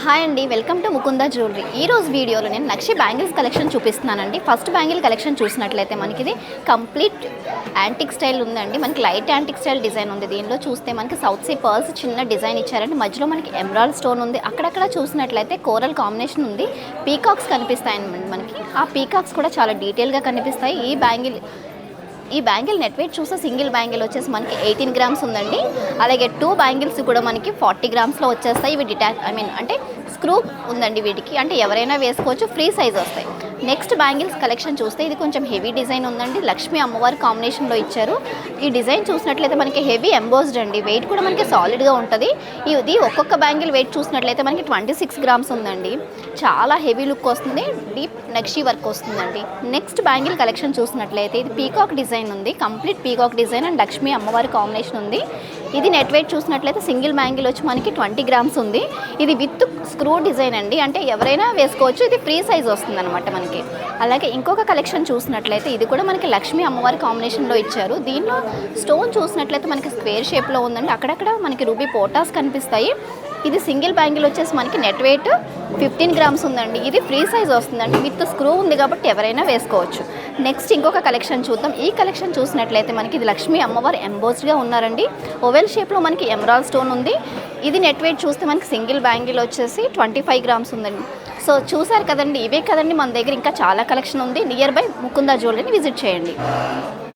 Hi అండి, welcome to Mukunda jewellery. ఈ రోజు వీడియోలో నేను నక్షి బ్యాంగిల్స్ కలెక్షన్ చూపిస్తున్నానండి. ఫస్ట్ బ్యాంగిల్ కలెక్షన్ చూసినట్లయితే మనకి ఇది కంప్లీట్ యాంటిక్ స్టైల్ ఉందండి. మనకి లైట్ యాంటిక్ స్టైల్ డిజైన్ ఉంది. దీనిలో చూస్తే మనకి సౌత్ సీ పర్ల్స్ చిన్న డిజైన్ ఇచ్చారండి. మధ్యలో మనకి ఎమరాల్డ్ స్టోన్ ఉంది. అక్కడక్కడ చూసినట్లయితే కోరల్ కాంబినేషన్ ఉంది. పీకాక్స్ కనిపిస్తాయండి మనకి. ఆ పీకాక్స్ కూడా చాలా డీటెయిల్గా కనిపిస్తాయి. ఈ బ్యాంగిల్ నెట్ వెయిట్ చూస్తే సింగిల్ బ్యాంగిల్ వచ్చేసి మనకి 18 గ్రామ్స్ ఉందండి. అలాగే 2 బ్యాంగిల్స్ కూడా మనకి 40 గ్రామ్స్లో వచ్చేస్తాయి. ఇవి అంటే స్క్రూ ఉందండి వీటికి, అంటే ఎవరైనా వేసుకోవచ్చు, ఫ్రీ సైజ్ వస్తాయి. నెక్స్ట్ బ్యాంగిల్స్ కలెక్షన్ చూస్తే ఇది కొంచెం హెవీ డిజైన్ ఉందండి. లక్ష్మీ అమ్మవారి కాంబినేషన్లో ఇచ్చారు. ఈ డిజైన్ చూసినట్లయితే మనకి హెవీ ఎంబోస్డ్ అండి. వెయిట్ కూడా మనకి సాలిడ్గా ఉంటుంది. ఇది ఒక్కొక్క బ్యాంగిల్ వెయిట్ చూసినట్లయితే మనకి 26 గ్రామ్స్ ఉందండి. చాలా హెవీ లుక్ వస్తుంది. డీప్ నక్షి వర్క్ వస్తుందండి. నెక్స్ట్ బ్యాంగిల్ కలెక్షన్ చూసినట్లయితే ఇది పీకాక్ డిజైన్ ఉంది. Complete peacock design and Lakshmi అమ్మవారి కాంబినేషన్ ఉంది. ఇది నెట్ వెయిట్ చూసినట్లయితే సింగిల్ బ్యాంగిల్ వచ్చి మనకి 20 గ్రామ్స్ ఉంది. ఇది విత్ స్క్రూ డిజైన్ అండి, అంటే ఎవరైనా వేసుకోవచ్చు. ఇది ఫ్రీ సైజ్ వస్తుంది అనమాట మనకి. అలాగే ఇంకొక కలెక్షన్ చూసినట్లయితే ఇది కూడా మనకి లక్ష్మీ అమ్మవారి కాంబినేషన్లో ఇచ్చారు. దీనిలో స్టోన్ చూసినట్లయితే మనకి స్క్వేర్ షేప్లో ఉందండి. అక్కడక్కడ మనకి రూబీ పోటాస్ కనిపిస్తాయి. ఇది సింగిల్ బ్యాంగిల్ వచ్చేసి మనకి నెట్ వెయిట్ 15 గ్రామ్స్ ఉందండి. ఇది ఫ్రీ సైజ్ వస్తుందండి. విత్ స్క్రూ ఉంది కాబట్టి ఎవరైనా వేసుకోవచ్చు. నెక్స్ట్ ఇంకొక కలెక్షన్ చూద్దాం. ఈ కలెక్షన్ చూసినట్లయితే మనకి ఇది లక్ష్మీ అమ్మవారు ఎంబోస్డ్గా ఉన్నారండి. ఓవెల్ షేప్లో మనకి ఎమరాల్డ్ స్టోన్ ఉంది. ఇది నెట్ వెయిట్ చూస్తే మనకి సింగిల్ బ్యాంగిల్ వచ్చేసి 25 గ్రామ్స్ ఉందండి. సో చూసారు కదండి, ఇవే కదండి మన దగ్గర ఇంకా చాలా కలెక్షన్ ఉంది. నియర్ బై ముకుందా జ్యువెలరీని విజిట్ చేయండి.